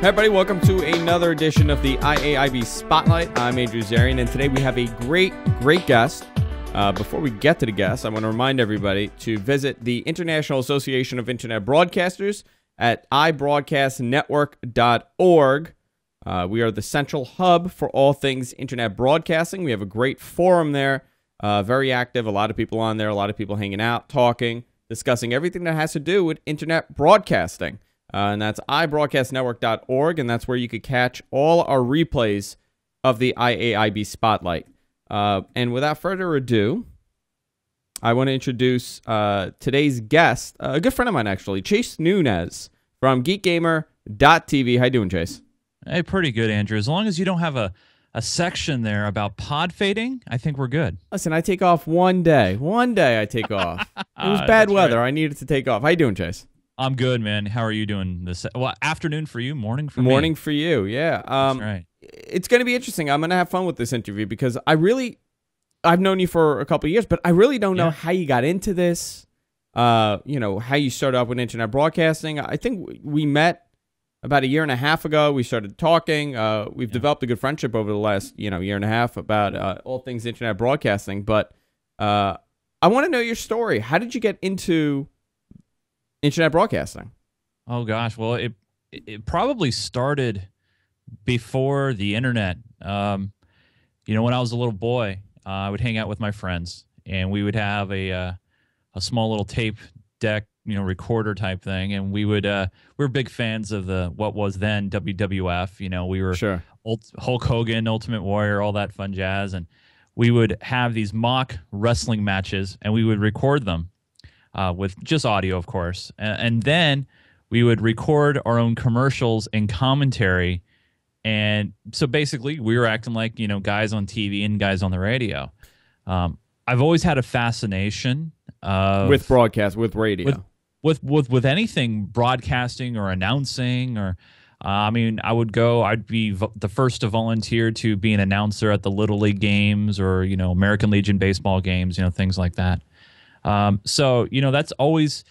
Hey everybody, welcome to another edition of the IAIB Spotlight. I'm Andrew Zarian, and today we have a great guest. Before we get to the guest, I want to remind everybody to visit the International Association of Internet Broadcasters at ibroadcastnetwork.org. We are the central hub for all things internet broadcasting. We have a great forum there, very active, a lot of people on there, a lot of people hanging out, talking, discussing everything that has to do with internet broadcasting. And that's ibroadcastnetwork.org, and that's where you could catch all our replays of the IAIB Spotlight. And without further ado, I want to introduce today's guest, a good friend of mine, actually, Chase Nunes from GeekGamer TV. How you doing, Chase? Hey, pretty good, Andrew. As long as you don't have a section there about pod fading, I think we're good. Listen, I take off one day. One day I take off. It was bad weather. Right. I needed to take off. How you doing, Chase? I'm good, man. How are you doing this? Well, afternoon for you, morning for me. Morning for you, yeah. That's right. It's going to be interesting. I'm going to have fun with this interview because I've known you for a couple of years, but I really don't know how you got into this, how you started out with internet broadcasting. I think we met about a year and a half ago. We started talking. We've developed a good friendship over the last, year and a half about all things internet broadcasting. But I want to know your story. How did you get into internet broadcasting? Oh gosh, well, it probably started before the internet. When I was a little boy, I would hang out with my friends, and we would have a small little tape deck, recorder type thing, and we were big fans of what was then WWF. We were sure. Hulk Hogan, Ultimate Warrior, all that fun jazz, and we would have these mock wrestling matches, and we would record them. With just audio, of course. And then we would record our own commercials and commentary. And so basically we were acting like, guys on TV and guys on the radio. I've always had a fascination with broadcast, with radio. With anything broadcasting or announcing or I'd be the first to volunteer to be an announcer at the Little League games or, American Legion baseball games, things like that. So, that's always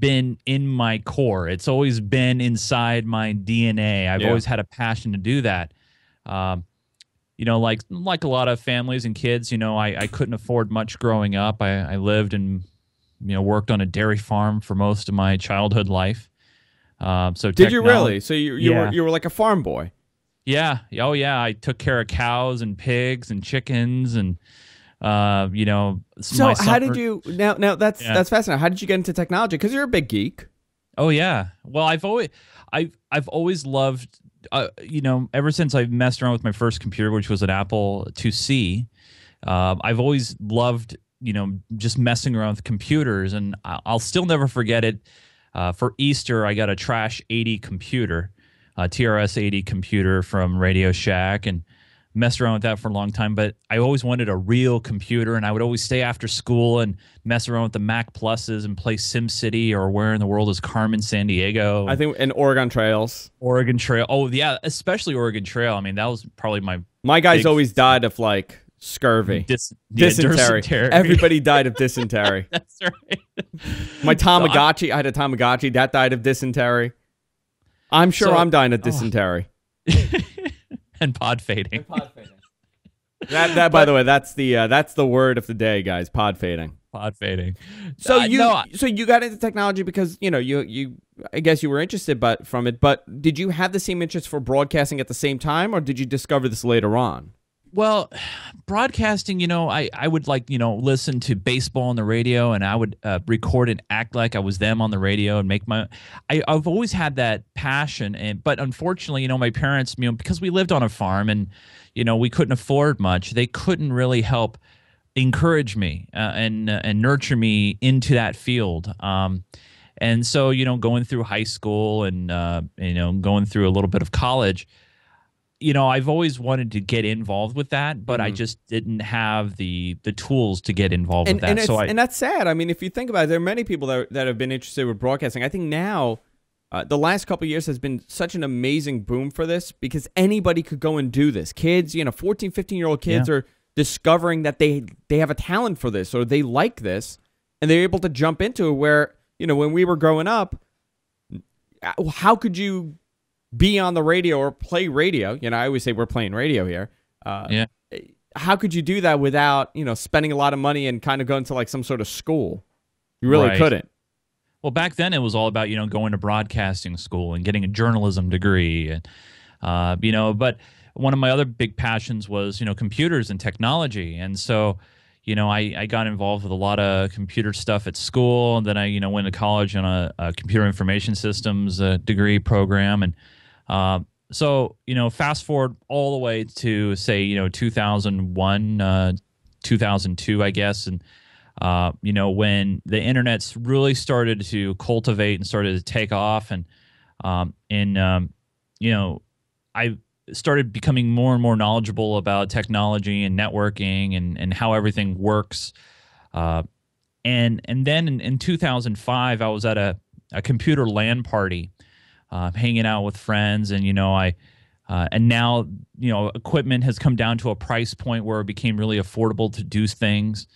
been in my core. It's always been inside my DNA. I've always had a passion to do that. Like a lot of families and kids, I couldn't afford much growing up. I lived and, worked on a dairy farm for most of my childhood life. Did you really? So you were like a farm boy? Yeah. Oh yeah. I took care of cows and pigs and chickens and, so how did you now that's fascinating. How did you get into technology? Because you're a big geek. Oh yeah. Well, I've always loved, ever since I messed around with my first computer, which was an Apple IIc, I've always loved, just messing around with computers, and I'll still never forget it. For Easter, I got a Trash 80 computer, a TRS 80 computer from Radio Shack, and messed around with that for a long time, but I always wanted a real computer, and I would always stay after school and mess around with the Mac Pluses and play SimCity or Where in the World is Carmen Sandiego. I think, and Oregon Trails. Oregon Trail. Oh, yeah, especially Oregon Trail. I mean, that was probably my guys always died of, like, scurvy. Dysentery. Everybody died of dysentery. That's right. My Tamagotchi, I had a Tamagotchi. That died of dysentery. I'm sure I'm dying of dysentery. And pod fading. That by the way, that's the word of the day, guys. Pod fading. Pod fading. So you got into technology because you I guess you were interested from it, but did you have the same interest for broadcasting at the same time, or did you discover this later on? Well, broadcasting, I would listen to baseball on the radio, and I would record and act like I was them on the radio and make I've always had that passion, but unfortunately, my parents, because we lived on a farm and, we couldn't afford much, they couldn't really help encourage me and nurture me into that field. And so, going through high school and, going through a little bit of college, I've always wanted to get involved with that, but I just didn't have the tools to get involved with that. And that's sad. I mean, if you think about it, there are many people that have been interested with broadcasting. I think now the last couple of years has been such an amazing boom for this because anybody could go and do this. Kids, 14, 15-year-old kids are discovering that they have a talent for this or they like this, and they're able to jump into it where, when we were growing up, how could you be on the radio or play radio. You know, I always say we're playing radio here. Yeah. How could you do that without, you know, spending a lot of money and kind of going to like some sort of school? You really couldn't. Well, back then it was all about, you know, going to broadcasting school and getting a journalism degree. And, you know, but one of my other big passions was, you know, computers and technology. And so, you know, I got involved with a lot of computer stuff at school. And then I, you know, went to college on a computer information systems degree program. And so, you know, fast forward all the way to, say, you know, 2001, 2002, I guess. And, you know, when the internet's really started to cultivate and started to take off, and you know, I started becoming more and more knowledgeable about technology and networking and how everything works. And then in 2005, I was at a computer LAN party, hanging out with friends, and, you know, and now, you know, equipment has come down to a price point where it became really affordable to do things.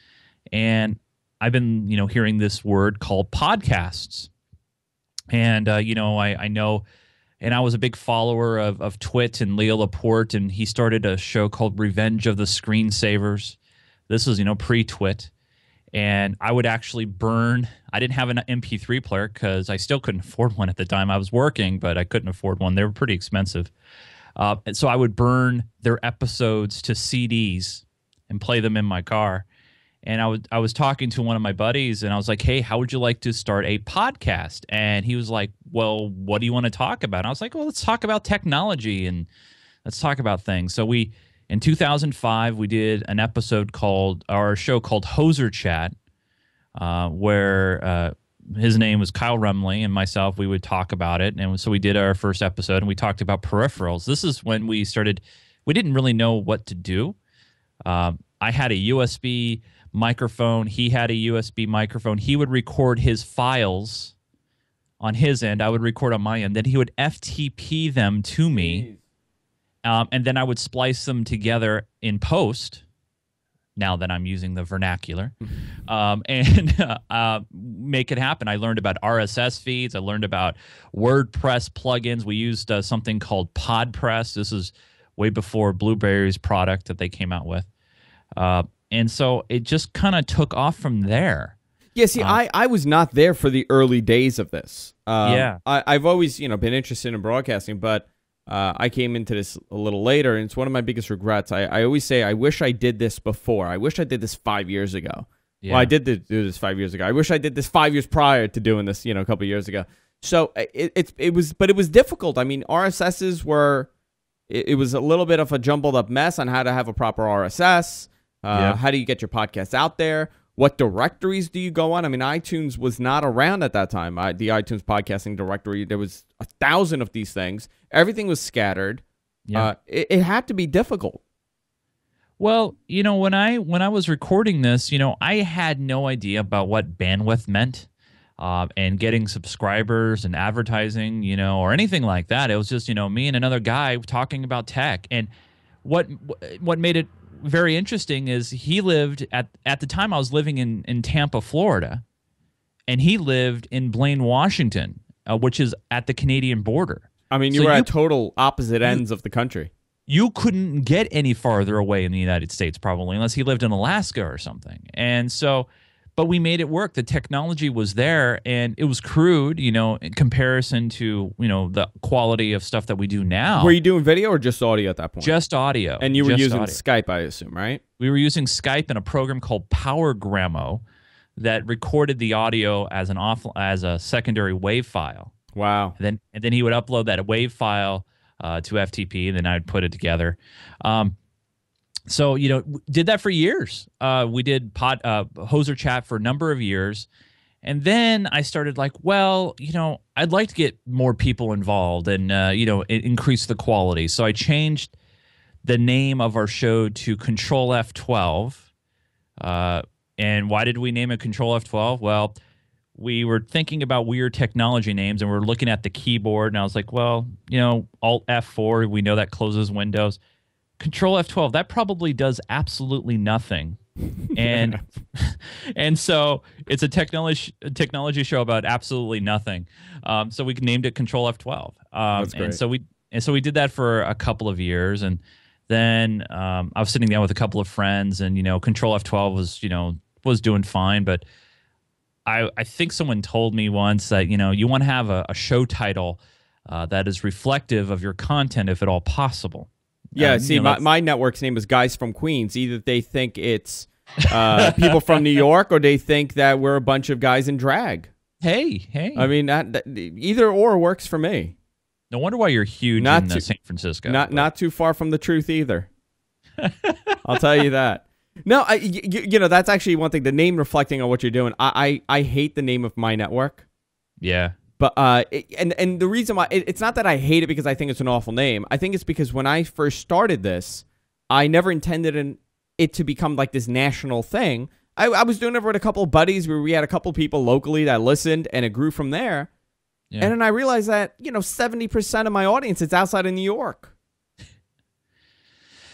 And I've been, you know, hearing this word called podcasts. And, you know, I know, and I was a big follower of Twit and Leo Laporte, and he started a show called Revenge of the Screensavers. This was, you know, pre-Twit. And I would actually burn, I didn't have an MP3 player because I still couldn't afford one at the time. I was working, but I couldn't afford one. They were pretty expensive. And so I would burn their episodes to CDs and play them in my car. And I was talking to one of my buddies, and I was like, hey, how would you like to start a podcast? And he was like, well, what do you want to talk about? And I was like, well, let's talk about technology and let's talk about things. So in 2005, we did an episode our show called Hoser Chat, where his name was Kyle Rumley and myself. We would talk about it. And so we did our first episode, and we talked about peripherals. This is when we didn't really know what to do. I had a USB microphone. He had a USB microphone. He would record his files on his end. I would record on my end. Then he would FTP them to me. And then I would splice them together in post, now that I'm using the vernacular, and make it happen. I learned about RSS feeds. I learned about WordPress plugins. We used something called PodPress. This is way before Blueberry's product that they came out with. And so it just kind of took off from there. Yeah, see, I was not there for the early days of this. Yeah. I've always, you know, been interested in broadcasting, but I came into this a little later, and it's one of my biggest regrets. I always say, I wish I did this before. I wish I did this 5 years ago. Yeah. Well, I did do this 5 years ago. I wish I did this 5 years prior to doing this, you know, a couple of years ago. So it was difficult. I mean, RSSs were, it was a little bit of a jumbled up mess on how to have a proper RSS. How do you get your podcast out there? What directories do you go on? I mean, iTunes was not around at that time. The iTunes podcasting directory, there was 1,000 of these things. Everything was scattered. Yeah. It had to be difficult. Well, you know, when I was recording this, you know, I had no idea about what bandwidth meant, and getting subscribers and advertising, you know, or anything like that. It was just, you know, me and another guy talking about tech. And what made it very interesting is he lived at the time I was living in Tampa, Florida, and he lived in Blaine, Washington, which is at the Canadian border. I mean, you were at total opposite ends of the country. You couldn't get any farther away in the United States, probably, unless he lived in Alaska or something. And so, but we made it work. The technology was there, and it was crude, you know, in comparison to, you know, the quality of stuff that we do now. Were you doing video or just audio at that point? Just audio. And you were using Skype, I assume, right? We were using Skype and a program called PowerGrammo that recorded the audio as a secondary WAV file. Wow. And then he would upload that WAV file to FTP, and then I would put it together. So, you know, did that for years. We did Hoser Chat for a number of years. And then I started like, well, you know, I'd like to get more people involved and, you know, increase the quality. So I changed the name of our show to Control F12. And why did we name it Control F12? Well, we were thinking about weird technology names, and we're looking at the keyboard, and I was like, well, you know, Alt F4, we know that closes Windows. Control F12, that probably does absolutely nothing And and so it's a technology show about absolutely nothing. So we named it Control F12. That's great. And so we did that for a couple of years, and then I was sitting down with a couple of friends, and Control F12 was doing fine, but I think someone told me once that you want to have a show title that is reflective of your content, if at all possible. Yeah, see, my network's name is Guys from Queens. Either they think it's people from New York, or they think that we're a bunch of guys in drag. Hey. I mean, either or works for me. No wonder why you're huge in San Francisco. Not too far from the truth either. I'll tell you that. No, that's actually one thing. The name reflecting on what you're doing. I hate the name of my network. Yeah. But and the reason why it's not that I hate it because I think it's an awful name. I think it's because when I first started this, I never intended it to become like this national thing. I was doing it with a couple of buddies where we had a couple of people locally that listened, and it grew from there. Yeah. And then I realized that 70% of my audience is outside of New York.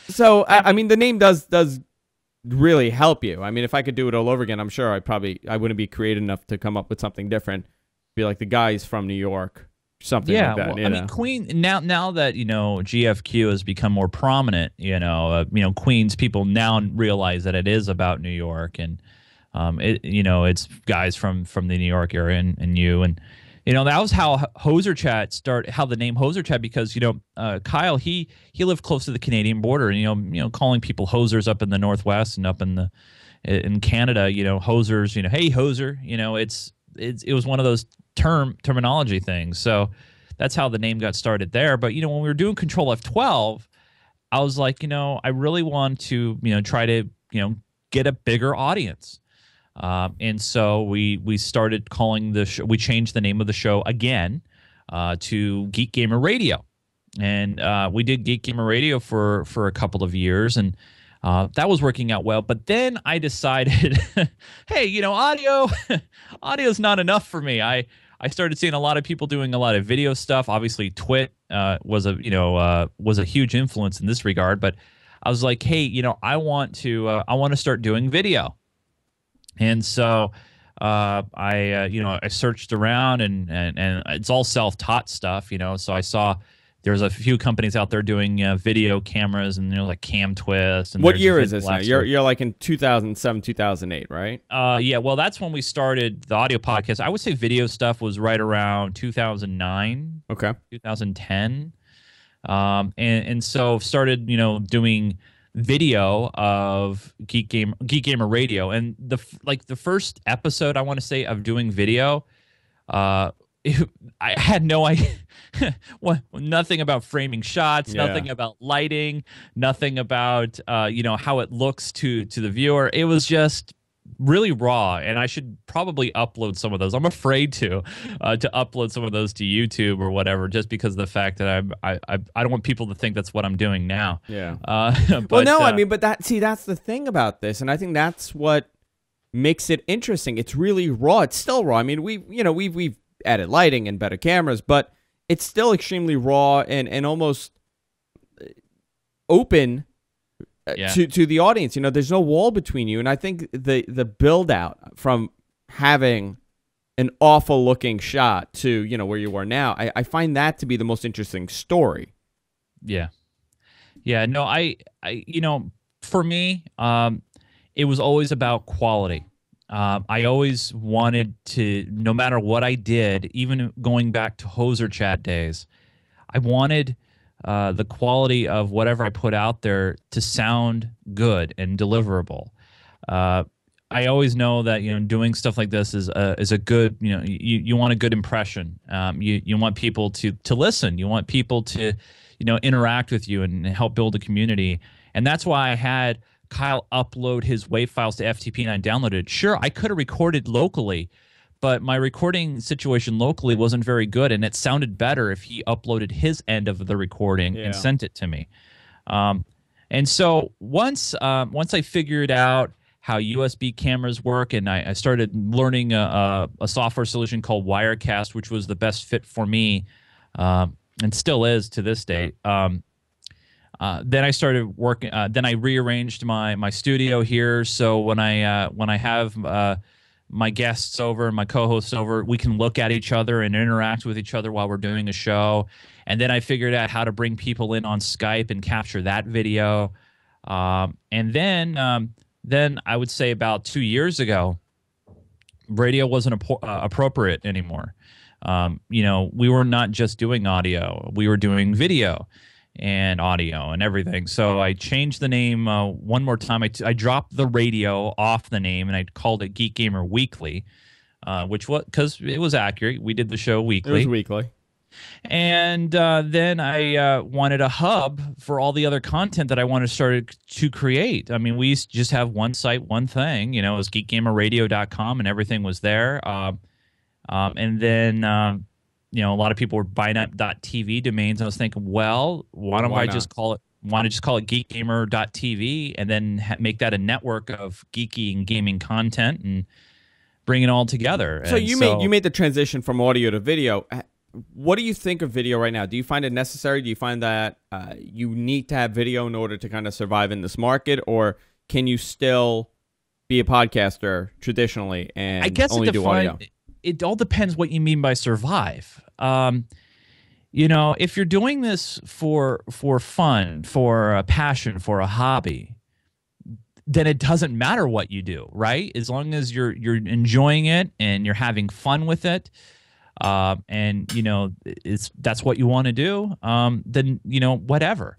So I mean, the name does really help you. I mean, if I could do it all over again, I'm sure I wouldn't be creative enough to come up with something different. Be like the guys from New York, something like that. Well, I mean, Queen. Now that GFQ has become more prominent, Queens people now realize that it is about New York, and it's guys from the New York area, and you, and that was how Hoser Chat started. How the name Hoser Chat, because Kyle he lived close to the Canadian border, and calling people hosers up in the Northwest and up in Canada, hosers, hey hoser, it was one of those terminology things. So that's how the name got started there. But when we were doing Control F12, I was like, I really want to try to get a bigger audience. And so we started calling the show. We changed the name of the show again to Geek Gamer Radio, and we did Geek Gamer Radio for a couple of years, and that was working out well. But then I decided, hey, audio's not enough for me. I started seeing a lot of people doing a lot of video stuff. Obviously, Twit was a huge influence in this regard. But I was like, hey, I want to start doing video. And so I searched around, and it's all self-taught stuff, So I saw there's a few companies out there doing video cameras, and like Cam Twist. And what year is this now? You're like in 2007, 2008, right? Yeah. Well, that's when we started the audio podcast. I would say video stuff was right around 2009. Okay. 2010. And so started doing video of Geek Gamer Radio, and the first episode I want to say of doing video, I had no idea, nothing about framing shots, nothing about lighting, nothing about how it looks to the viewer. It was just really raw, and I should probably upload some of those. I'm afraid to upload some of those to YouTube or whatever, just because of the fact that I don't want people to think that's what I'm doing now. Yeah. But, well, no, I mean, but that's the thing about this, and I think that's what makes it interesting. It's really raw. It's still raw. I mean, we've added lighting and better cameras, but it's still extremely raw and almost open to the audience. There's no wall between you, and I think the build out from having an awful looking shot to where you are now, I find that to be the most interesting story. Yeah. No, I for me, it was always about quality. I always wanted to, no matter what I did, even going back to Hoser Chat days, I wanted the quality of whatever I put out there to sound good and deliverable. I always know that doing stuff like this is a good, you want a good impression. You want people to listen. You want people to interact with you and help build a community. And that's why I had Kyle upload his WAV files to FTP, and I downloaded it. Sure, I could have recorded locally, but my recording situation locally wasn't very good, and it sounded better if he uploaded his end of the recording and sent it to me. And so once I figured out how USB cameras work, and I started learning a software solution called Wirecast, which was the best fit for me, and still is to this day. Then I started working. Then I rearranged my studio here, so when I have my guests over, my co-hosts over, we can look at each other and interact with each other while we're doing a show. And then I figured out how to bring people in on Skype and capture that video. And then I would say about 2 years ago, radio wasn't appropriate anymore. We were not just doing audio; we were doing video and audio and everything. So I changed the name one more time. I dropped the radio off the name and I called it Geek Gamer Weekly, which was because it was accurate. We did the show weekly. It was weekly. And then I wanted a hub for all the other content that I wanted to start to create. I mean, we used to just have one site, one thing. It was geekgamerradio.com and everything was there. And then a lot of people were buying up .tv domains. I was thinking, well, why don't I just call it geekgamer.tv and then make that a network of geeky and gaming content and bring it all together. So you made the transition from audio to video. What do you think of video right now? Do you find it necessary? Do you find that you need to have video in order to kind of survive in this market, or can you still be a podcaster traditionally and only do audio? It all depends what you mean by survive. If you're doing this for fun, for a passion, for a hobby, then it doesn't matter what you do, right? As long as you're enjoying it and you're having fun with it, and that's what you want to do, then whatever.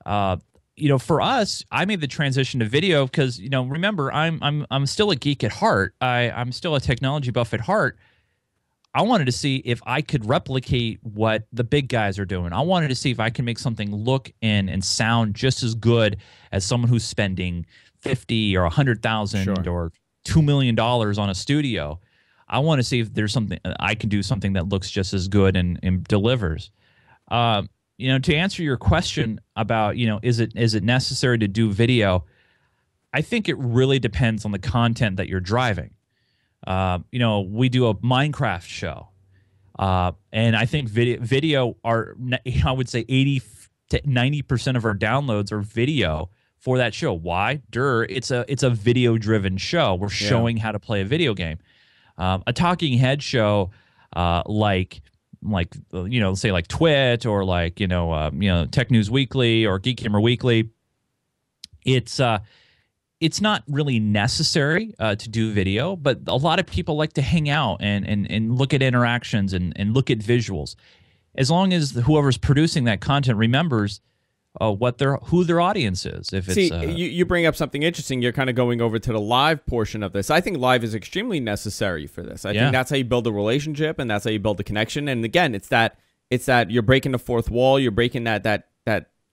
For us, I made the transition to video because remember, I'm still a geek at heart. I'm still a technology buff at heart. I wanted to see if I could replicate what the big guys are doing. I wanted to see if I can make something look and sound just as good as someone who's spending $50,000 or $100,000 or $2 million on a studio. I want to see if there's something I can do, something that looks just as good and delivers. To answer your question about, is it necessary to do video? I think it really depends on the content that you're driving. We do a Minecraft show, and I think video are, I would say 80 to 90% of our downloads are video for that show. Why? It's a video driven show. We're showing how to play a video game. A talking head show, like say like Twit or like Tech News Weekly or Geek Gamer Weekly, it's not really necessary to do video, but a lot of people like to hang out and look at interactions and look at visuals. As long as whoever's producing that content remembers who their audience is. You bring up something interesting. You're kind of going over to the live portion of this. I think live is extremely necessary for this. I think that's how you build a relationship, and that's how you build a connection. And again, it's that you're breaking the fourth wall. You're breaking that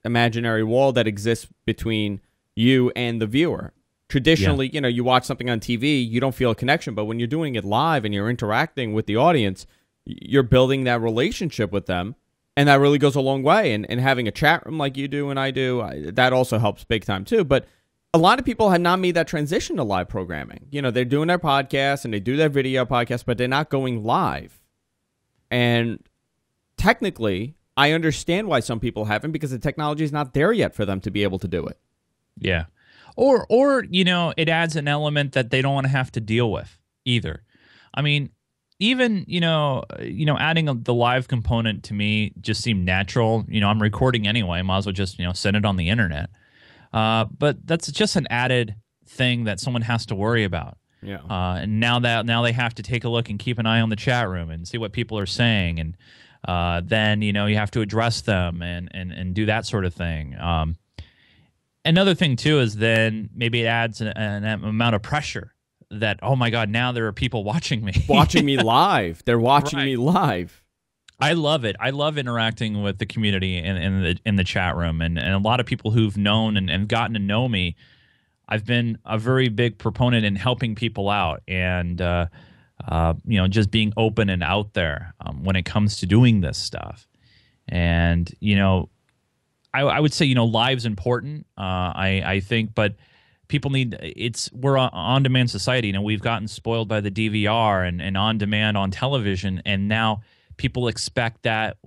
imaginary wall that exists between you and the viewer. Traditionally, you watch something on TV, you don't feel a connection, but when you're doing it live and you're interacting with the audience, you're building that relationship with them. And that really goes a long way. And having a chat room like you do and I do, that also helps big time too. But a lot of people have not made that transition to live programming. They're doing their podcast and they do their video podcast, but they're not going live. And technically, I understand why some people haven't, because the technology is not there yet for them to be able to do it. Yeah. Or it adds an element that they don't want to have to deal with either. I mean, even adding the live component to me just seemed natural. I'm recording anyway, might as well just send it on the internet. But that's just an added thing that someone has to worry about. Yeah. And now they have to take a look and keep an eye on the chat room and see what people are saying, and then you have to address them and do that sort of thing. Another thing too is then maybe it adds an amount of pressure. That, oh my God, now there are people watching me. Watching me live. They're watching me live. I love it. I love interacting with the community in the chat room. And a lot of people who've known and gotten to know me, I've been a very big proponent in helping people out and, just being open and out there when it comes to doing this stuff. And, I would say, live's important, I think, but people we're an on-demand society. We've gotten spoiled by the DVR and on-demand on television, and now people expect that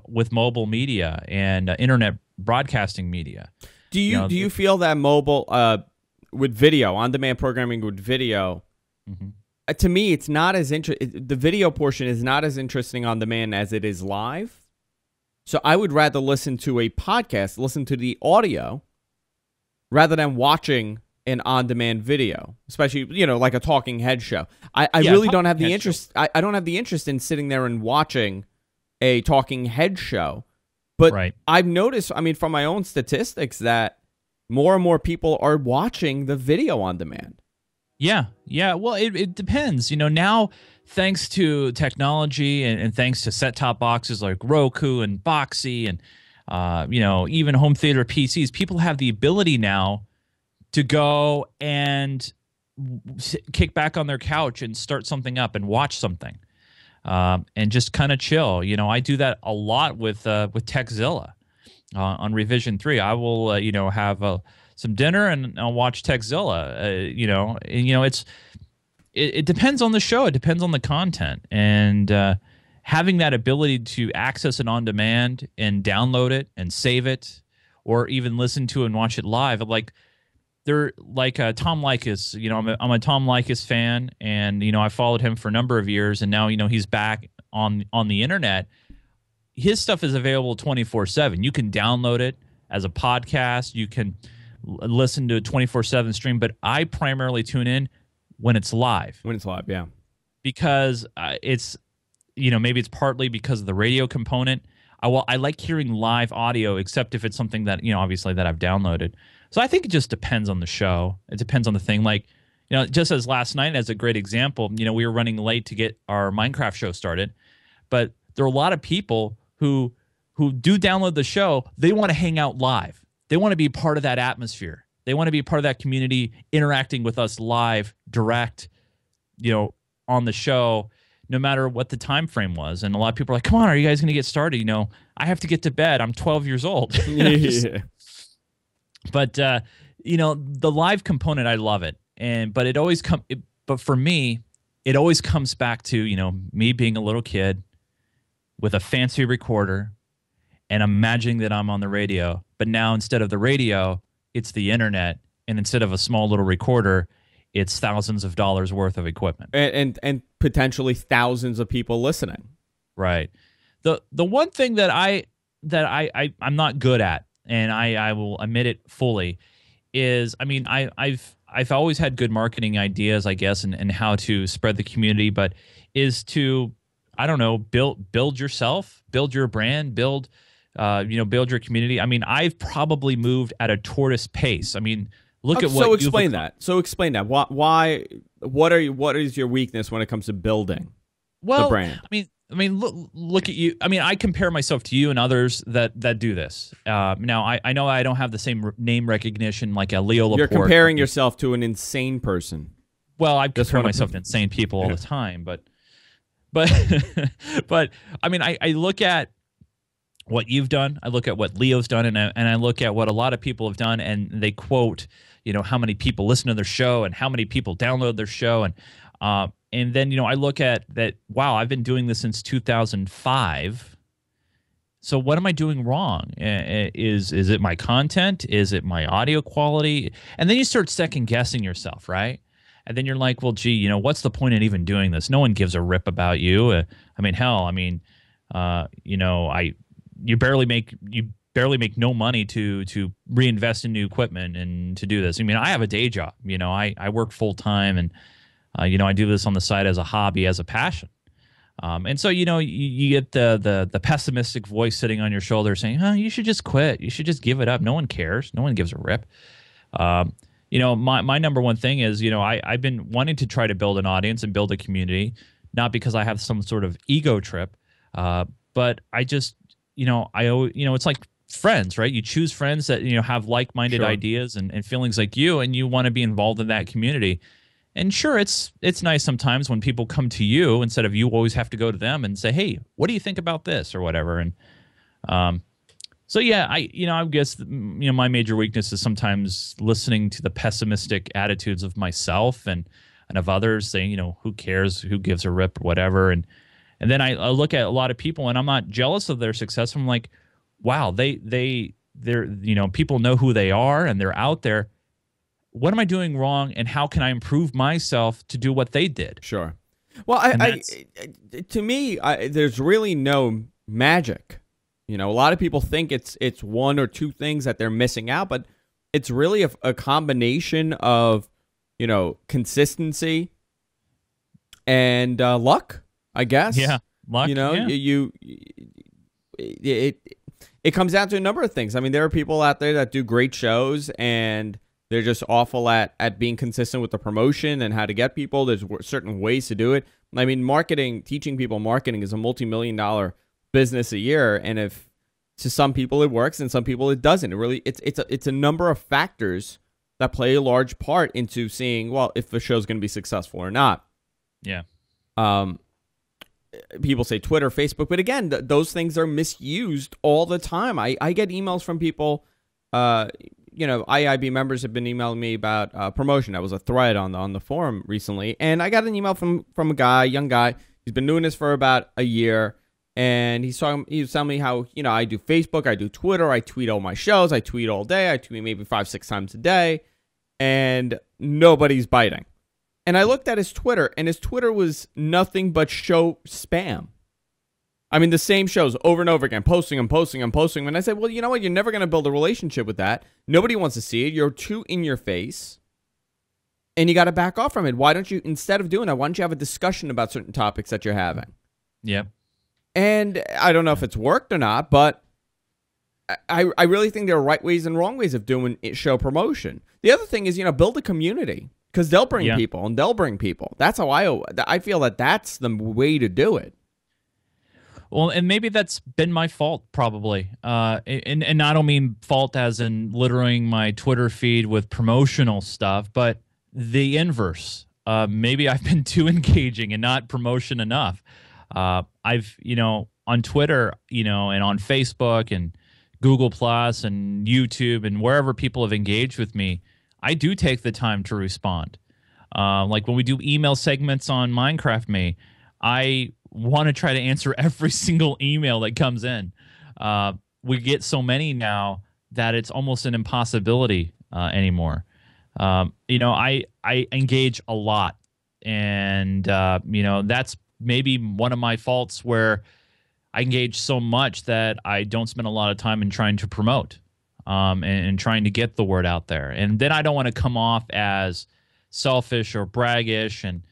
with mobile media and internet broadcasting media. Do you feel that mobile with video, on-demand programming with video, to me, it's not as the video portion is not as interesting on demand as it is live. So I would rather listen to a podcast, listen to the audio, rather than watching an on-demand video, especially, like a talking head show. I really don't have the interest. I don't have the interest in sitting there and watching a talking head show. But I've noticed, from my own statistics, that more and more people are watching the video on demand. Yeah. Well, it depends. Now, thanks to technology and thanks to set-top boxes like Roku and Boxy and, even home theater PCs, people have the ability now to go and kick back on their couch and start something up and watch something and just kind of chill. I do that a lot with Techzilla on Revision 3. I will, have some dinner and I'll watch Techzilla, it depends on the show. It depends on the content. And having that ability to access it on demand and download it and save it or even listen to it and watch it live, Tom Leykis, I'm a Tom Leykis fan, and, I followed him for a number of years, and now, he's back on the internet. His stuff is available 24/7. You can download it as a podcast. You can listen to a 24/7 stream, but I primarily tune in when it's live. When it's live, yeah. Because it's, maybe it's partly because of the radio component. I like hearing live audio, except if it's something that, obviously that I've downloaded. So I think it just depends on the show. It depends on the thing. Like, just as last night as a great example, we were running late to get our Minecraft show started, but there are a lot of people who do download the show. They want to hang out live. They want to be part of that atmosphere. They want to be part of that community, interacting with us live, direct, on the show, no matter what the time frame was. And a lot of people are like, come on, are you guys going to get started? I have to get to bed. I'm 12 years old. Yeah. But, the live component, I love it. But it always but for me, it always comes back to, me being a little kid with a fancy recorder and imagining that I'm on the radio. But now instead of the radio, it's the internet. And instead of a small little recorder, it's thousands of dollars worth of equipment. And potentially thousands of people listening. Right. The one thing that I'm not good at, and I will admit it fully, is I've always had good marketing ideas, I guess, and how to spread the community, but is to, I don't know, build yourself, build your brand, build your community. I've probably moved at a tortoise pace. Look at what. So explain that. Why? What is your weakness when it comes to building the brand? Look at you. I compare myself to you and others that do this. Now, I know I don't have the same name recognition like a Leo Laporte. You're comparing yourself to an insane person. Well, I compare myself to insane people all the time, but I look at what you've done. I look at what Leo's done, and I look at what a lot of people have done, and they quote, how many people listen to their show and how many people download their show, and then, I look at that, wow, I've been doing this since 2005. So what am I doing wrong? Is it my content? Is it my audio quality? And then you start second guessing yourself, right? And then you're like, well, gee, what's the point in even doing this? No one gives a rip about you. You barely make no money to reinvest in new equipment and to do this. I have a day job. I work full time, and I do this on the side as a hobby, as a passion. And so, you get the pessimistic voice sitting on your shoulder saying, you should just quit. You should just give it up. No one cares. No one gives a rip. My number one thing is, I've been wanting to try to build an audience and build a community, not because I have some sort of ego trip, but I just, it's like friends, right? You choose friends that, have like-minded ideas and feelings like you, and you want to be involved in that community. And sure, it's nice sometimes when people come to you instead of you always have to go to them and say, hey, what do you think about this or whatever? And so yeah, I guess my major weakness is sometimes listening to the pessimistic attitudes of myself and of others, saying, who cares, who gives a rip, or whatever. And then I look at a lot of people, and I'm not jealous of their success. I'm like, wow, they people know who they are and they're out there. What am I doing wrong, and how can I improve myself to do what they did? Sure. Well, to me, there's really no magic. A lot of people think it's one or two things that they're missing out, but it's really a combination of, consistency and luck, I guess. Yeah, luck. It comes down to a number of things. I mean, there are people out there that do great shows and they're just awful at being consistent with the promotion and how to get people. There's certain ways to do it. I mean, teaching people marketing is a multi-million-dollar business a year, and if to some people it works and some people it doesn't. It's a number of factors that play a large part into seeing, well, if the show's going to be successful or not. Yeah. People say Twitter, Facebook, but again, those things are misused all the time. I get emails from people. IAIB members have been emailing me about promotion. That was a thread on the forum recently, and I got an email from a young guy. He's been doing this for about a year, and he was telling me how I do Facebook, I do Twitter, I tweet all my shows, I tweet all day, I tweet maybe 5-6 times a day, and nobody's biting. And I looked at his Twitter, and his Twitter was nothing but show spam. I mean, the same shows over and over again, posting them. And I said, well, you know what? You're never going to build a relationship with that. Nobody wants to see it. You're too in your face. And you got to back off from it. Why don't you, instead of doing that, why don't you have a discussion about certain topics that you're having? Yeah. And I don't know if it's worked or not, but I really think there are right ways and wrong ways of doing show promotion. The other thing is, build a community, because they'll bring people and they'll bring people. That's how I feel that's the way to do it. Well, and maybe that's been my fault, probably. And I don't mean fault as in littering my Twitter feed with promotional stuff, but the inverse. Maybe I've been too engaging and not promotion enough. I've, on Twitter, and on Facebook and Google Plus and YouTube and wherever people have engaged with me, I do take the time to respond. Like when we do email segments on Minecraft Me, I want to try to answer every single email that comes in. We get so many now that it's almost an impossibility anymore. I engage a lot, and that's maybe one of my faults, where I engage so much that I don't spend a lot of time in trying to promote and trying to get the word out there. And then I don't want to come off as selfish or braggish, and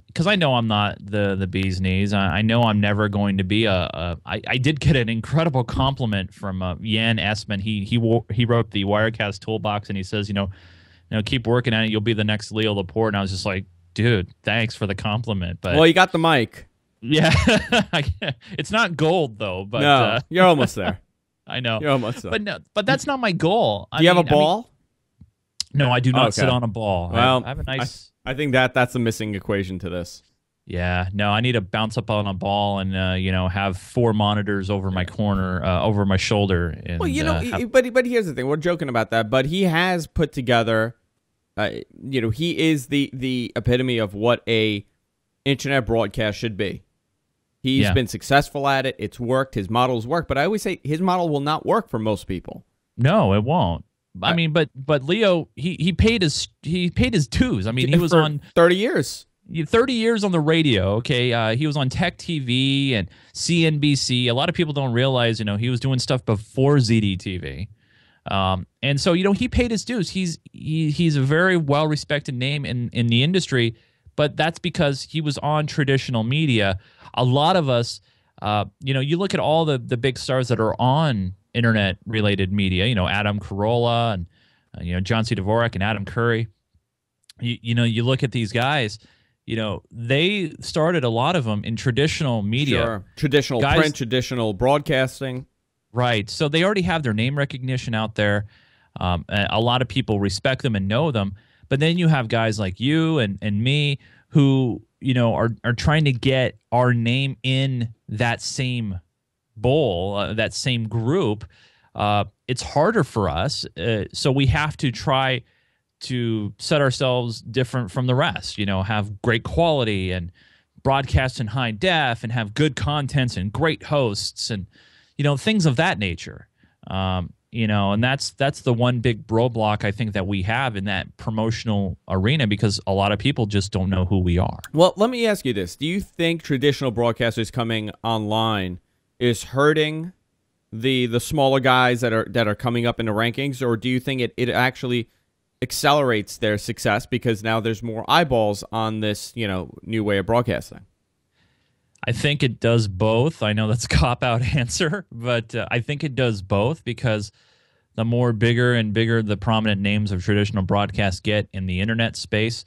because I know I'm not the bee's knees. I know I'm never going to be I did get an incredible compliment from Jan Essman. He wrote the Wirecast Toolbox, and he says, keep working at it. You'll be the next Leo Laporte. And I was just like, dude, thanks for the compliment. But well, you got the mic. Yeah, it's not gold though. But no, you're almost there. I know you're almost there. But no, but that's not my goal. Do you have a ball? No, I do not sit on a ball. Well, I have a nice. I think that's the missing equation to this. Yeah, no, I need to bounce up on a ball and have 4 monitors over my corner, over my shoulder. And, well, but here's the thing: we're joking about that, but he has put together. He is the epitome of what a internet broadcast should be. He's been successful at it. It's worked. His models work. But I always say his model will not work for most people. No, it won't. I mean, but Leo, he paid his dues. I mean, he was on 30 years. 30 years on the radio. Okay, he was on Tech TV and CNBC. A lot of people don't realize, he was doing stuff before ZDTV. And so, he paid his dues. He's a very well respected name in the industry, but that's because he was on traditional media. A lot of us, you look at all the big stars that are on internet related media, Adam Carolla and John C. Dvorak and Adam Curry. You look at these guys, they started a lot of them in traditional media. Sure. Traditional print, traditional broadcasting. Right. So they already have their name recognition out there. A lot of people respect them and know them. But then you have guys like you and me who, are trying to get our name in that same bowl, that same group. It's harder for us. So we have to try to set ourselves different from the rest, have great quality and broadcast in high def and have good contents and great hosts and, things of that nature. And that's the one big roadblock I think that we have in that promotional arena, because a lot of people just don't know who we are. Well, let me ask you this. Do you think traditional broadcasters coming online is hurting the smaller guys that are coming up in the rankings, or do you think it actually accelerates their success because now there's more eyeballs on this, new way of broadcasting? I think it does both. I know that's a cop-out answer, but I think it does both, because the more bigger and bigger the prominent names of traditional broadcast get in the internet space,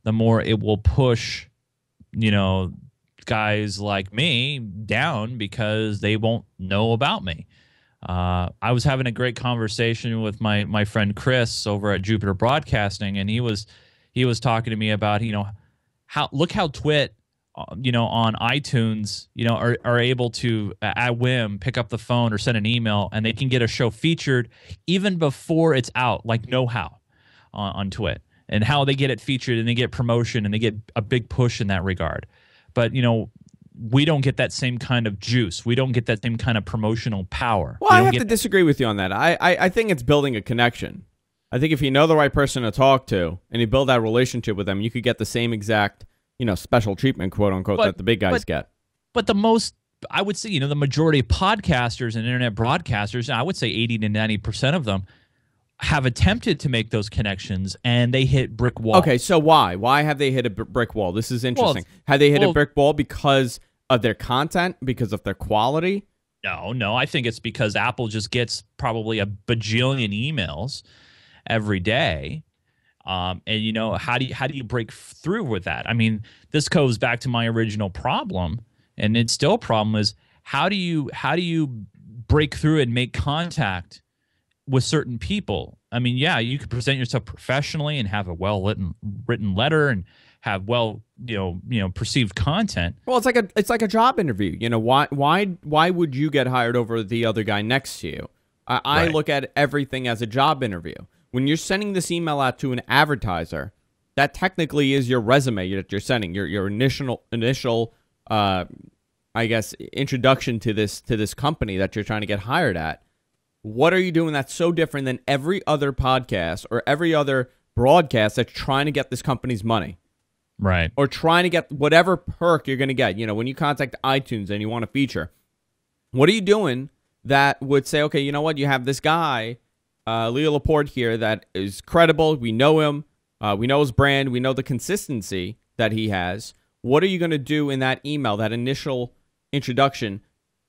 the more it will push, guys like me down because they won't know about me. I was having a great conversation with my friend Chris over at Jupiter Broadcasting, and he was talking to me about how Twit on iTunes, are able to, at whim, pick up the phone or send an email, and they can get a show featured even before it's out, like know-how on Twit, and how they get it featured, and they get promotion, and they get a big push in that regard. But, we don't get that same kind of juice. We don't get that same kind of promotional power. Well, I have to disagree with you on that. I think it's building a connection. I think if you know the right person to talk to, and you build that relationship with them, you could get the same exact special treatment, quote unquote, that the big guys get. But I would say, the majority of podcasters and internet broadcasters, I would say 80 to 90% of them have attempted to make those connections, and they hit brick wall. Okay, so why? Why have they hit a brick wall? This is interesting. Have they hit a brick wall because of their content, because of their quality? No. I think it's because Apple just gets probably a bajillion emails every day. And how do you break through with that? I mean, this goes back to my original problem, and it's still a problem, is how do you break through and make contact with certain people? I mean, yeah, you could present yourself professionally and have a written letter and have perceived content. Well, it's like a job interview. Why would you get hired over the other guy next to you? I look at everything as a job interview. When you're sending this email out to an advertiser, that technically is your resume that you're sending, your initial introduction to this company that you're trying to get hired at. What are you doing that's so different than every other podcast or every other broadcast that's trying to get this company's money? Right. Or trying to get whatever perk you're going to get. When you contact iTunes and you want a feature, what are you doing that would say, okay, you know what, you have this guy, Leo Laporte here, that is credible. We know him. We know his brand. We know the consistency that he has. What are you going to do in that email, that initial introduction,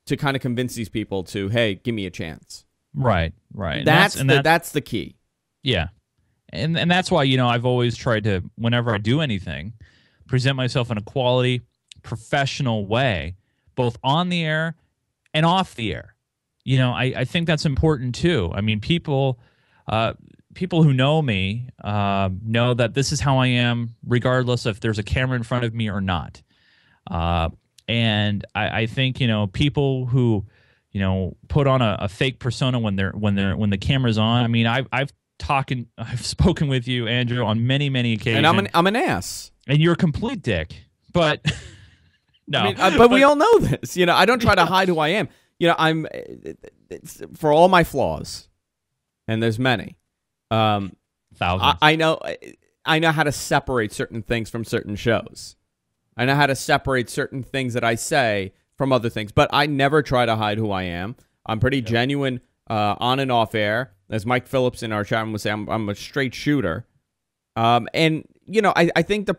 to kind of convince these people to, hey, give me a chance? Right. That's the key. Yeah. And that's why, I've always tried to, whenever I do anything, present myself in a quality, professional way, both on the air and off the air. I think that's important too. I mean, people who know me know that this is how I am, regardless if there's a camera in front of me or not. And I think people who put on a fake persona when the camera's on. I mean, I've spoken with you, Andrew, on many occasions. And I'm an ass. And you're a complete dick. But no. I mean, but we all know this. I don't try to hide who I am. For all my flaws, and there's many. Thousands. I know how to separate certain things from certain shows. I know how to separate certain things that I say from other things, but I never try to hide who I am. I'm pretty genuine on and off air. As Mike Phillips in our chat room would say, I'm a straight shooter. And I think your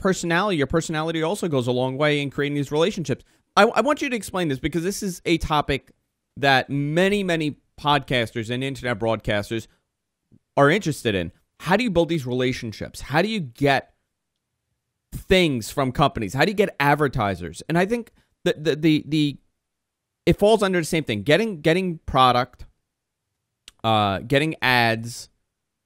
personality also goes a long way in creating these relationships. I want you to explain this, because this is a topic that many podcasters and internet broadcasters are interested in. How do you build these relationships? How do you get things from companies? How do you get advertisers? And I think the it falls under the same thing. Getting product, getting ads,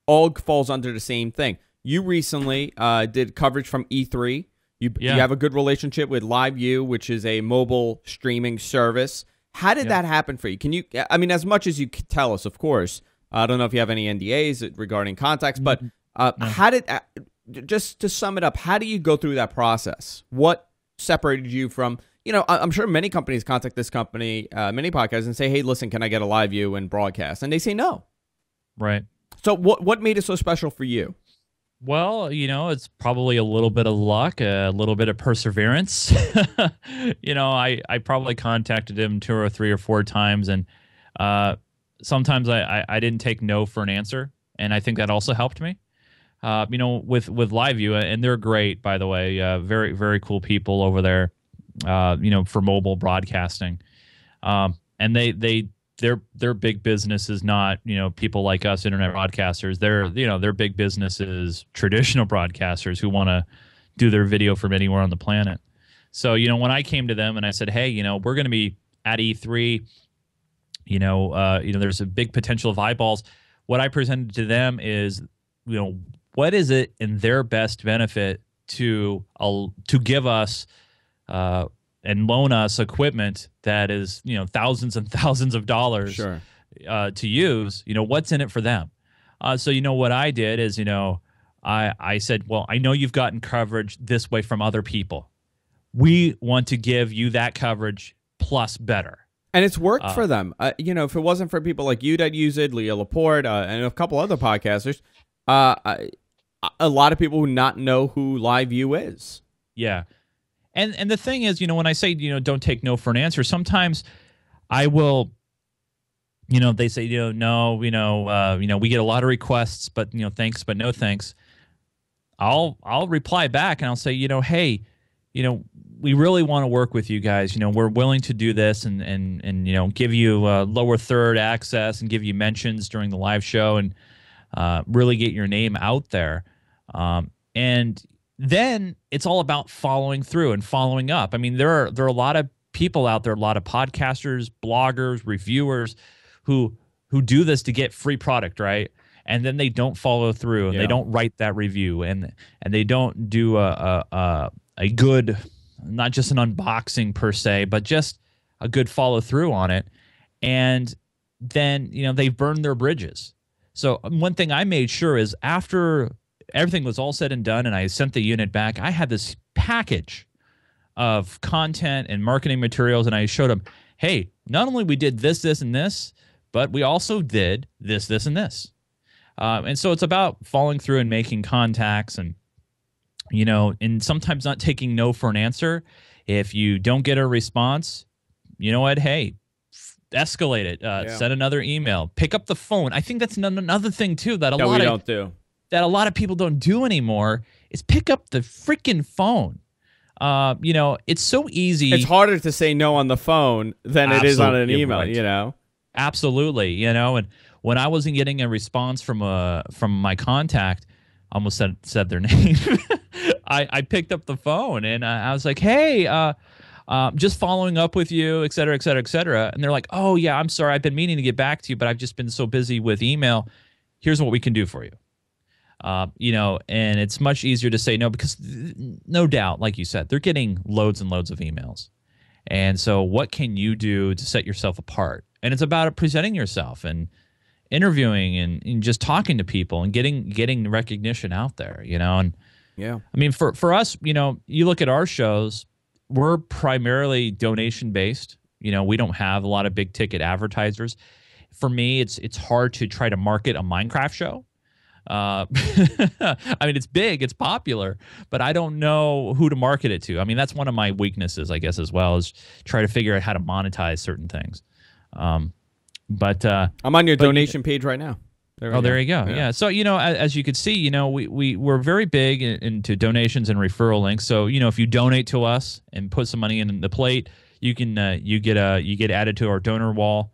all falls under the same thing. You recently did coverage from E3. You have a good relationship with LiveU, which is a mobile streaming service. How did that happen for you? Can you, I mean, as much as you can tell us, of course. I don't know if you have any NDAs regarding contacts, but how did, just to sum it up, how do you go through that process? What separated you from, I'm sure many companies contact this company, many podcasts, and say, hey, listen, can I get a LiveU and broadcast? And they say no. Right. So what made it so special for you? Well, it's probably a little bit of luck, a little bit of perseverance. I probably contacted him 2 or 3 or 4 times, and sometimes I didn't take no for an answer, and I think that also helped me. With LiveView, and they're great, by the way, very, very cool people over there, for mobile broadcasting. And their big business is not, people like us internet broadcasters. Their big business is traditional broadcasters who want to do their video from anywhere on the planet. So, when I came to them and I said, hey, we're going to be at E3, there's a big potential of eyeballs. What I presented to them is, what is it in their best benefit to give us and loan us equipment that is, thousands and thousands of dollars Sure. To use, what's in it for them? So, what I did is, I said, well, I know you've gotten coverage this way from other people. We want to give you that coverage plus better. And it's worked for them. If it wasn't for people like you that use it, Leah Laporte, and a couple other podcasters, a lot of people who not know who LiveView is. Yeah. And the thing is, when I say, don't take no for an answer, sometimes I will, they say, no, we get a lot of requests, but, thanks, but no thanks. I'll reply back and I'll say, hey, we really want to work with you guys. We're willing to do this and give you lower third access and give you mentions during the live show and really get your name out there. And then it's all about following through and following up. I mean, there are a lot of people out there, a lot of podcasters, bloggers, reviewers who do this to get free product, right? And then they don't follow through and they don't write that review and they don't do a good, not just an unboxing per se, but just a good follow through on it. And then, they've burned their bridges. So one thing I made sure is after everything was all said and done and I sent the unit back, I had this package of content and marketing materials, and I showed them, hey, not only we did this, this, and this, but we also did this, this, and this. And so it's about following through and making contacts and, and sometimes not taking no for an answer. If you don't get a response, you know what? Hey, escalate it. Send another email. Pick up the phone. I think that's another thing, too, that a lot of people don't do anymore is pick up the freaking phone. It's so easy. It's harder to say no on the phone than it is on an email, right. Absolutely, and when I wasn't getting a response from my contact, I almost said their name. I picked up the phone and I was like, hey, just following up with you, et cetera, et cetera, et cetera. And they're like, oh, yeah, I'm sorry. I've been meaning to get back to you, but I've just been so busy with email. Here's what we can do for you. And it's much easier to say no because no doubt, like you said, they're getting loads and loads of emails. And so what can you do to set yourself apart? And it's about presenting yourself and interviewing and just talking to people and getting recognition out there, And yeah, I mean, for us, you look at our shows, we're primarily donation based. We don't have a lot of big ticket advertisers. For me, it's hard to try to market a Minecraft show. I mean, it's big, it's popular, but I don't know who to market it to. I mean, that's one of my weaknesses, I guess, as well, is try to figure out how to monetize certain things. But I'm on your donation page right now. There you go. Yeah. So, as you could see, we're very big into donations and referral links. So, if you donate to us and put some money in the plate, you can you get added to our donor wall.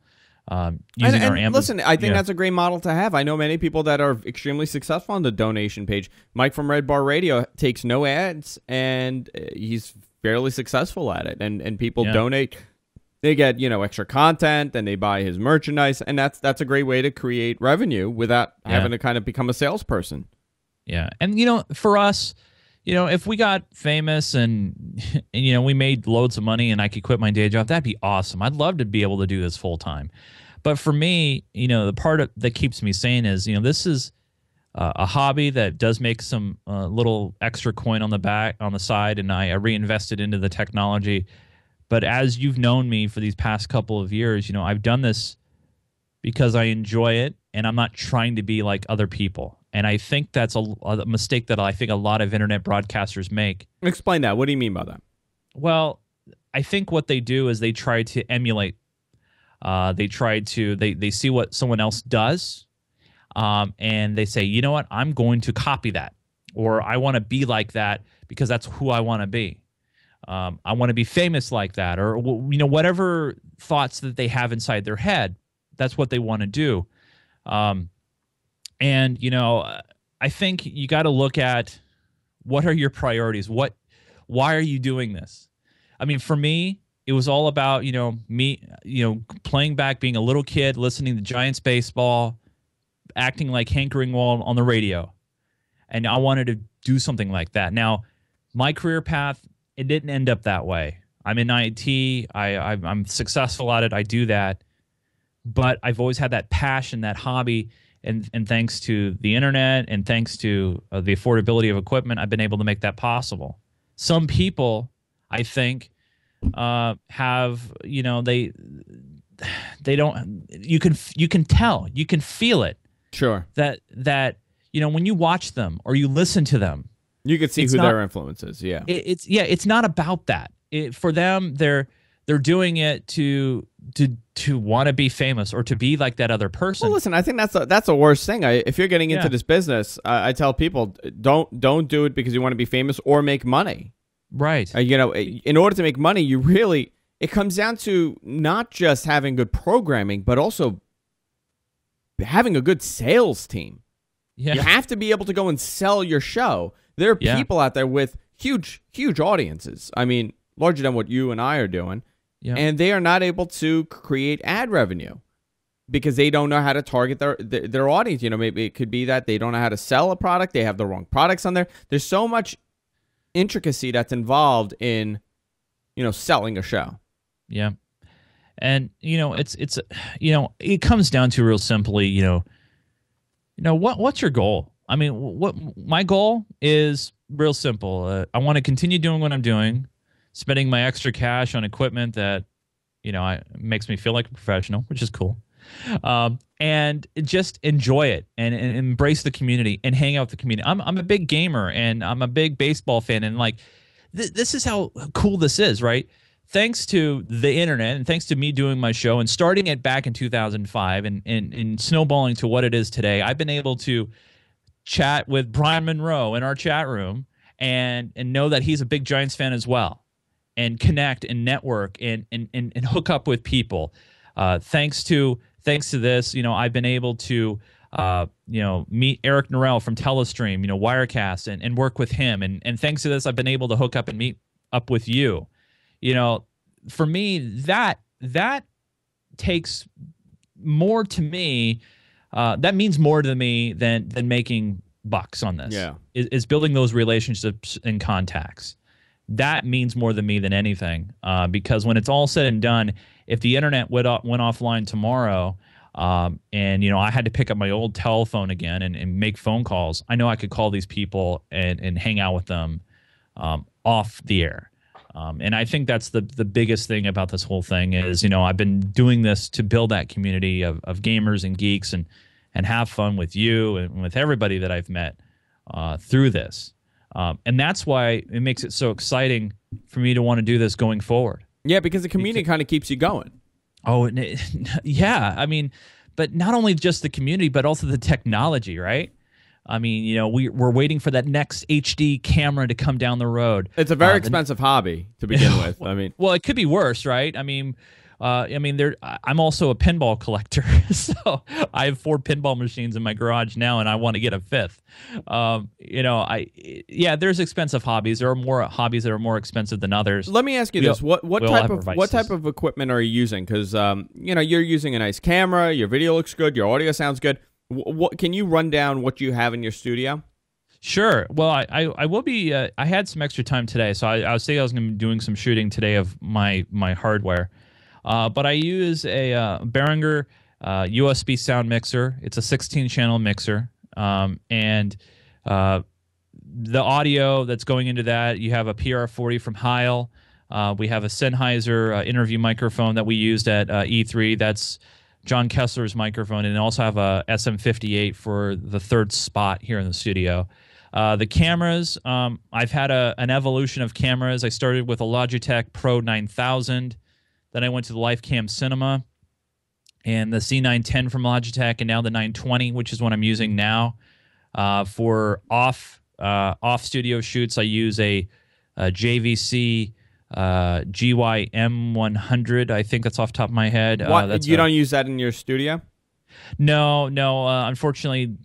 Using our Amazon. Listen, I think that's a great model to have. I know many people that are extremely successful on the donation page. Mike from Red Bar Radio takes no ads, and he's fairly successful at it. And people donate. They get, extra content, and they buy his merchandise, and that's a great way to create revenue without having to kind of become a salesperson. Yeah, and for us, if we got famous and we made loads of money and I could quit my day job, that'd be awesome. I'd love to be able to do this full time. But for me, the part that keeps me sane is, this is a hobby that does make some little extra coin on the side, and I reinvested into the technology. But as you've known me for these past couple of years, I've done this because I enjoy it and I'm not trying to be like other people. And I think that's a mistake that I think a lot of internet broadcasters make. Explain that. What do you mean by that? Well, I think what they do is they try to emulate. They see what someone else does, and they say, you know what, I'm going to copy that, or I want to be like that because that's who I want to be. I want to be famous like that, or whatever thoughts that they have inside their head, that's what they want to do. And I think you got to look at what are your priorities. Why are you doing this? I mean, for me, it was all about me playing back, being a little kid, listening to Giants baseball, acting like Hank Greenwald on the radio, and I wanted to do something like that. Now, my career path, it didn't end up that way. I'm in IT. I'm successful at it. I do that, but I've always had that passion, that hobby. And thanks to the internet and thanks to the affordability of equipment, I've been able to make that possible. Some people, I think, have they don't. You can tell, you can feel it. Sure. That when you watch them or you listen to them, you can see who their influence is. Yeah. It's not about that. For them, they're doing it to want to be famous or to be like that other person. Well, listen, I think that's the worst thing. If you're getting into this business, I tell people don't do it because you want to be famous or make money. Right. In order to make money, it comes down to not just having good programming, but also having a good sales team. Yeah. You have to be able to go and sell your show. There are people out there with huge audiences. I mean, larger than what you and I are doing. Yeah. And they are not able to create ad revenue because they don't know how to target their audience. Maybe it could be that they don't know how to sell a product. They have the wrong products on there. There's so much intricacy that's involved in, selling a show. Yeah. And, it comes down to real simply, what's your goal? I mean, what my goal is real simple. I want to continue doing what I'm doing, spending my extra cash on equipment that, makes me feel like a professional, which is cool. And just enjoy it and embrace the community and hang out with the community. I'm a big gamer and I'm a big baseball fan. And this is how cool this is, right? Thanks to the internet and thanks to me doing my show and starting it back in 2005 and snowballing to what it is today, I've been able to chat with Brian Monroe in our chat room and know that he's a big Giants fan as well, and connect and network and hook up with people. Thanks to this, I've been able to meet Eric Norrell from Telestream, Wirecast, and work with him. And thanks to this, I've been able to hook up and meet up with you. For me, that takes more to me. That means more to me than making bucks on this. Yeah, is building those relationships and contacts. That means more to me than anything. Because when it's all said and done, if the internet went offline tomorrow, and I had to pick up my old telephone again and make phone calls, I know I could call these people and hang out with them off the air. And I think that's the biggest thing about this whole thing is, I've been doing this to build that community of gamers and geeks and have fun with you and with everybody that I've met through this. And that's why it makes it so exciting for me to want to do this going forward. Yeah, because the community kind of keeps you going. Oh, yeah. I mean, but not only just the community, but also the technology, right? I mean, we're waiting for that next HD camera to come down the road. It's a very expensive hobby to begin with. I mean, well, it could be worse, right? I mean, I'm also a pinball collector, so I have 4 pinball machines in my garage now, and I want to get a 5th. There's expensive hobbies. There are more hobbies that are more expensive than others. Let me ask you this: what type of equipment are you using? Because you're using a nice camera, your video looks good, your audio sounds good. What can you run down what you have in your studio? Sure. Well, I will be. I had some extra time today, so I was going to be doing some shooting today of my hardware. But I use a Behringer USB sound mixer. It's a 16-channel mixer, and the audio that's going into that, you have a PR40 from Heil. We have a Sennheiser interview microphone that we used at E3. That's John Kessler's microphone, and also have a SM58 for the third spot here in the studio. The cameras, I've had an evolution of cameras. I started with a Logitech Pro 9000. Then I went to the LifeCam Cinema and the C910 from Logitech, and now the 920, which is what I'm using now. For off studio shoots, I use a JVC GYM100. I think that's off the top of my head. You don't use that in your studio? No. Unfortunately,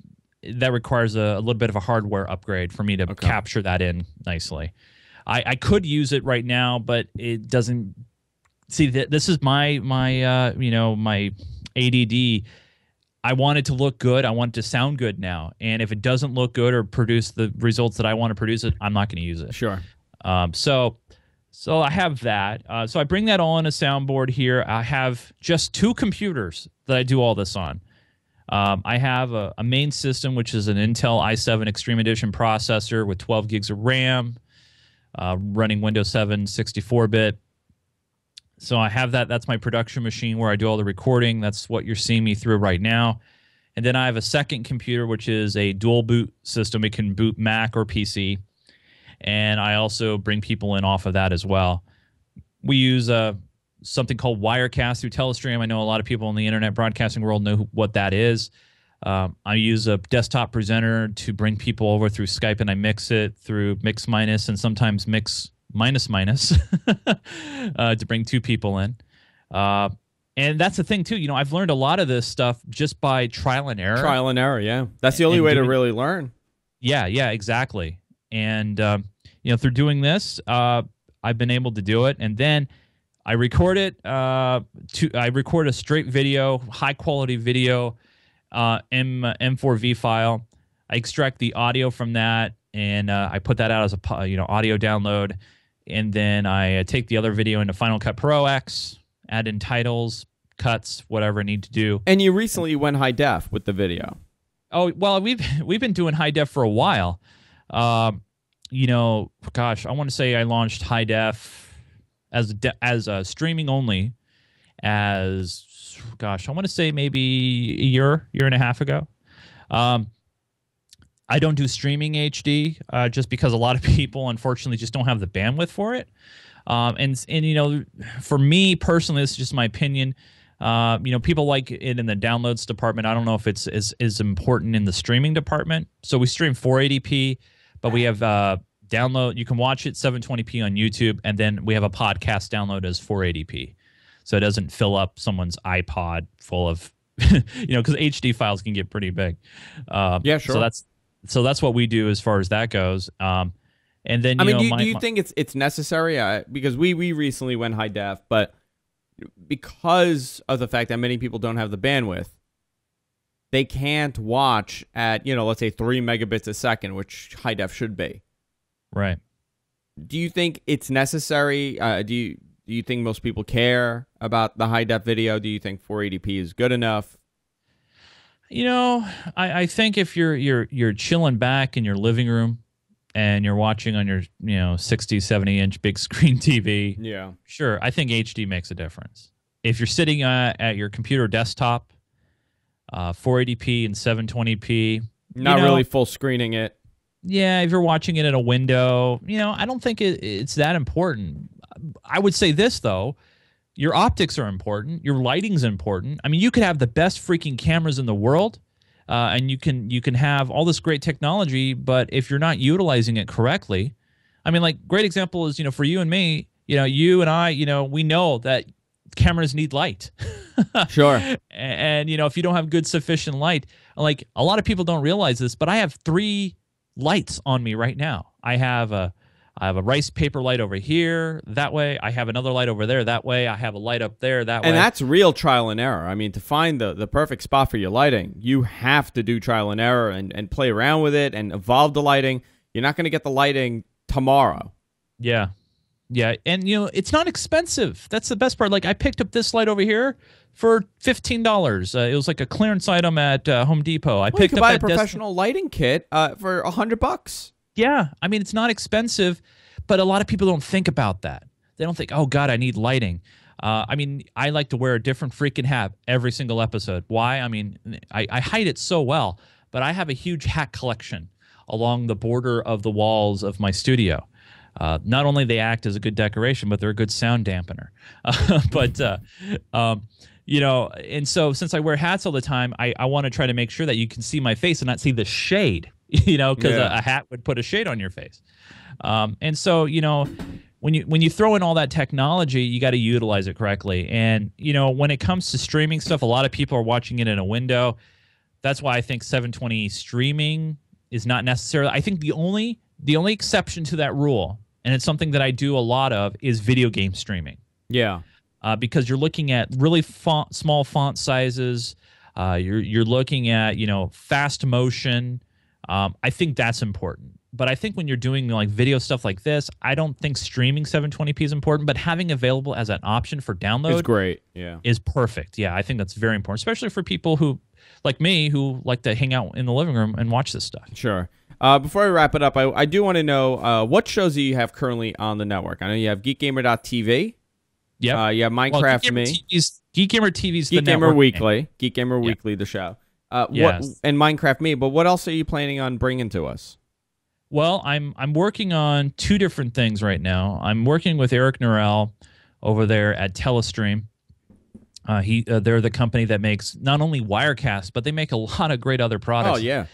that requires a little bit of a hardware upgrade for me to capture that in nicely. I could use it right now, but it doesn't. See, this is my ADD. I want it to look good. I want it to sound good now. And if it doesn't look good or produce the results that I want to produce it, I'm not going to use it. Sure. So I have that. So I bring that all on a soundboard here. I have just 2 computers that I do all this on. I have a main system, which is an Intel i7 Extreme Edition processor with 12 gigs of RAM, running Windows 7 64-bit. So I have that. That's my production machine where I do all the recording. That's what you're seeing me through right now. And then I have a second computer, which is a dual boot system. It can boot Mac or PC. And I also bring people in off of that as well. We use something called Wirecast through Telestream. I know a lot of people in the internet broadcasting world know what that is. I use a desktop presenter to bring people over through Skype, and I mix it through Mix Minus and sometimes Mix Minus to bring 2 people in. And that's the thing, too. You know, I've learned a lot of this stuff just by trial and error. Trial and error, yeah. That's the only way to really learn. Yeah, exactly. And, through doing this, I've been able to do it. And then I record it. I record a straight video, high-quality video, M4V file. I extract the audio from that, and I put that out as a audio download. And then I take the other video into Final Cut Pro X, add in titles, cuts, whatever I need to do. And you recently went high def with the video. Oh, well, we've been doing high def for a while. Gosh, I want to say I launched high def as streaming only I want to say maybe a year and a half ago. I don't do streaming HD just because a lot of people, unfortunately, just don't have the bandwidth for it. And for me personally, this is just my opinion. People like it in the downloads department. I don't know if it's as important in the streaming department. So we stream 480p, but we have download. You can watch it 720p on YouTube, and then we have a podcast download as 480p. So it doesn't fill up someone's iPod full of, because HD files can get pretty big. Yeah, sure. So that's what we do as far as that goes. And then do you think it's necessary? Because we recently went high def, but because of the fact that many people don't have the bandwidth, they can't watch at let's say 3 megabits a second, which high def should be. Right. Do you think it's necessary? Do you think most people care about the high def video? Do you think 480p is good enough? I think if you're chilling back in your living room and you're watching on your 60, 70-inch big screen TV, yeah, sure, I think HD makes a difference. If you're sitting at your computer desktop, 480p and 720p, not really full screening it. Yeah, if you're watching it in a window, I don't think it's that important. I would say this, though. Your optics are important. Your lighting's important. I mean, you could have the best freaking cameras in the world, and you can have all this great technology, but if you're not utilizing it correctly, I mean, like, great example is, for you and me, you and I, we know that cameras need light. Sure. And, if you don't have good sufficient light, like, a lot of people don't realize this, but I have 3 lights on me right now. I have a rice paper light over here, that way. I have another light over there, that way. I have a light up there, that way. And that's real trial and error. I mean, to find the perfect spot for your lighting, you have to do trial and error and play around with it and evolve the lighting. You're not going to get the lighting tomorrow. Yeah. Yeah, and it's not expensive. That's the best part. Like, I picked up this light over here for $15. It was like a clearance item at Home Depot. You could buy a professional lighting kit for $100. Yeah, I mean, it's not expensive, but a lot of people don't think about that. They don't think, oh God, I need lighting. I mean, I like to wear a different freaking hat every single episode. Why? I mean, I hide it so well, but I have a huge hat collection along the border of the walls of my studio. Not only they act as a good decoration, but they're a good sound dampener. You know, and so since I wear hats all the time, I want to try to make sure that you can see my face and not see the shade, you know, because a hat would put a shade on your face. And so, you know, when you throw in all that technology, you got to utilize it correctly. And, you know, when it comes to streaming stuff, a lot of people are watching it in a window. That's why I think 720 streaming is not necessarily. I think the only exception to that rule, and it's something that I do a lot of, is video game streaming. Yeah. Because you're looking at really small font sizes. You're looking at, you know, fast motion. I think that's important. But I think when you're doing like video stuff like this, I don't think streaming 720p is important, but having available as an option for download is great. Yeah. Is perfect. Yeah, I think that's very important, especially for people who, like me, who like to hang out in the living room and watch this stuff. Sure. Before I wrap it up, I do want to know what shows do you have currently on the network? I know you have GeekGamer.tv. Yeah. You have Minecraft Me. GeekGamer TV's the network. GeekGamer Weekly. GeekGamer Weekly, the show. Yes. And Minecraft Me, but what else are you planning on bringing to us? Well, I'm working on two different things right now. I'm working with Eric Norell over there at Telestream. They're the company that makes not only Wirecast, but they make a lot of great other products. Oh, yeah.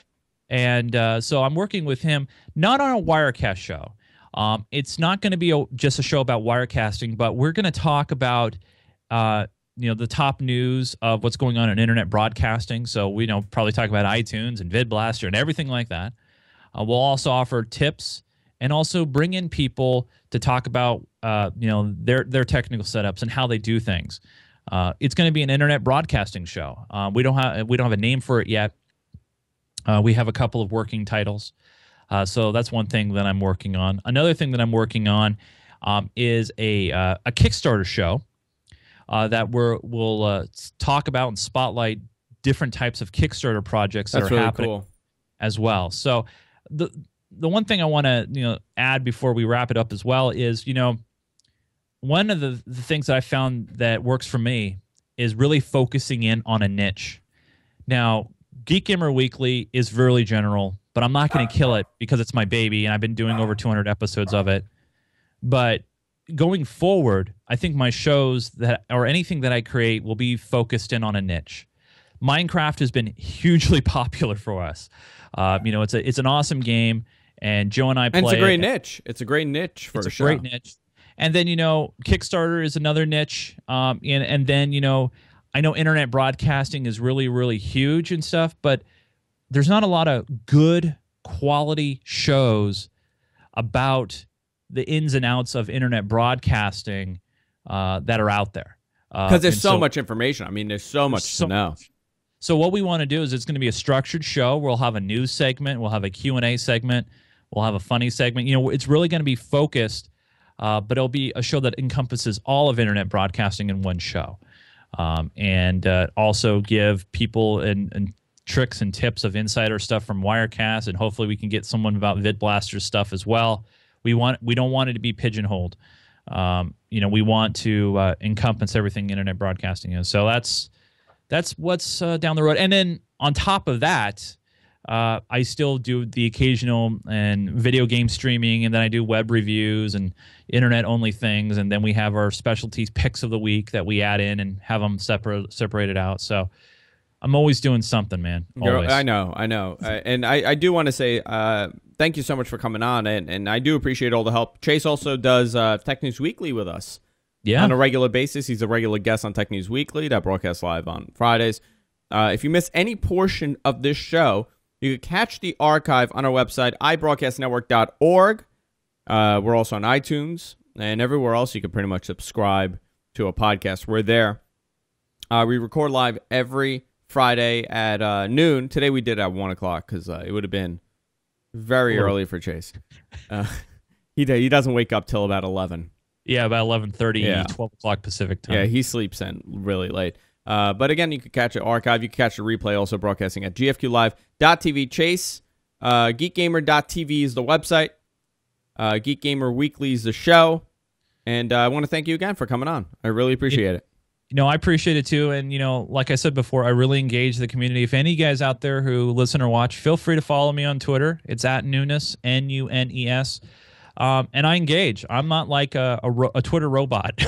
And so I'm working with him, not on a Wirecast show. It's not going to be just a show about Wirecasting, but we're going to talk about the top news of what's going on in internet broadcasting. So we probably talk about iTunes and VidBlaster and everything like that. We'll also offer tips and also bring in people to talk about their technical setups and how they do things. It's going to be an internet broadcasting show. We don't have a name for it yet. We have a couple of working titles. So that's one thing that I'm working on. Another thing that I'm working on is a Kickstarter show that we'll talk about and spotlight different types of Kickstarter projects that are really happening cool as well. So the one thing I want to add before we wrap it up as well is one of the things that I found that works for me is really focusing in on a niche. Now, Geek Gamer Weekly is really general, but I'm not going to kill it because it's my baby and I've been doing over 200 episodes of it. But going forward, I think my shows or anything that I create will be focused in on a niche. Minecraft has been hugely popular for us. It's an awesome game, and Joe and I play. And it's a great niche. It's a great niche for a show. It's a great niche. And then Kickstarter is another niche. And then I know internet broadcasting is really, really huge and stuff, but there's not a lot of good quality shows about the ins and outs of internet broadcasting that are out there. Because there's so much information. I mean, there's so much to know. So what we want to do is it's going to be a structured show. We'll have a news segment. We'll have a Q&A segment. We'll have a funny segment. It's really going to be focused, but it'll be a show that encompasses all of internet broadcasting in one show. And also give people and tricks and tips of insider stuff from Wirecast, and hopefully we can get someone about VidBlaster stuff as well. We don't want it to be pigeonholed. We want to encompass everything internet broadcasting is. So that's what's down the road. And then on top of that, I still do the occasional and video game streaming, and then I do web reviews and internet-only things, and then we have our specialties picks of the week that we add in and have them separated out. So I'm always doing something, man. Always. I know. And I do want to say thank you so much for coming on, and I do appreciate all the help. Chase also does Tech News Weekly with us. Yeah. On a regular basis. He's a regular guest on Tech News Weekly that broadcasts live on Fridays. If you miss any portion of this show, you can catch the archive on our website, ibroadcastnetwork.org. We're also on iTunes and everywhere else you can pretty much subscribe to a podcast. We're there. We record live every Friday at noon. Today we did at 1 o'clock because it would have been very early for Chase. He doesn't wake up till about 11. Yeah, about 11:30, 12 o'clock Pacific time. Yeah, he sleeps in really late. But again, you can catch an archive. You can catch the replay also broadcasting at gfqlive.tv. Chase, geekgamer.tv is the website. Geek Gamer Weekly is the show. And I want to thank you again for coming on. I really appreciate it. I appreciate it too. And, like I said before, I really engage the community. If any guys out there who listen or watch, feel free to follow me on Twitter. It's at Nunes, Nunes. And I engage. I'm not like a Twitter robot.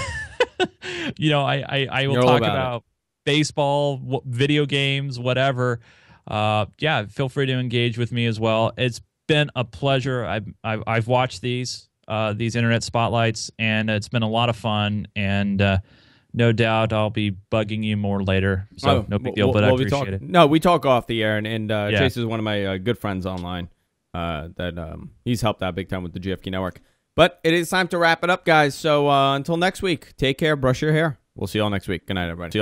I will talk about baseball, video games, whatever. Yeah, feel free to engage with me as well. It's been a pleasure. I've watched these internet spotlights, and it's been a lot of fun. And no doubt I'll be bugging you more later. So no big deal, but I appreciate it. No, we talk off the air, and Chase is one of my good friends online. He's helped out big time with the GFK network. But it is time to wrap it up, guys. So until next week, take care, brush your hair. We'll see you all next week. Good night, everybody. See you all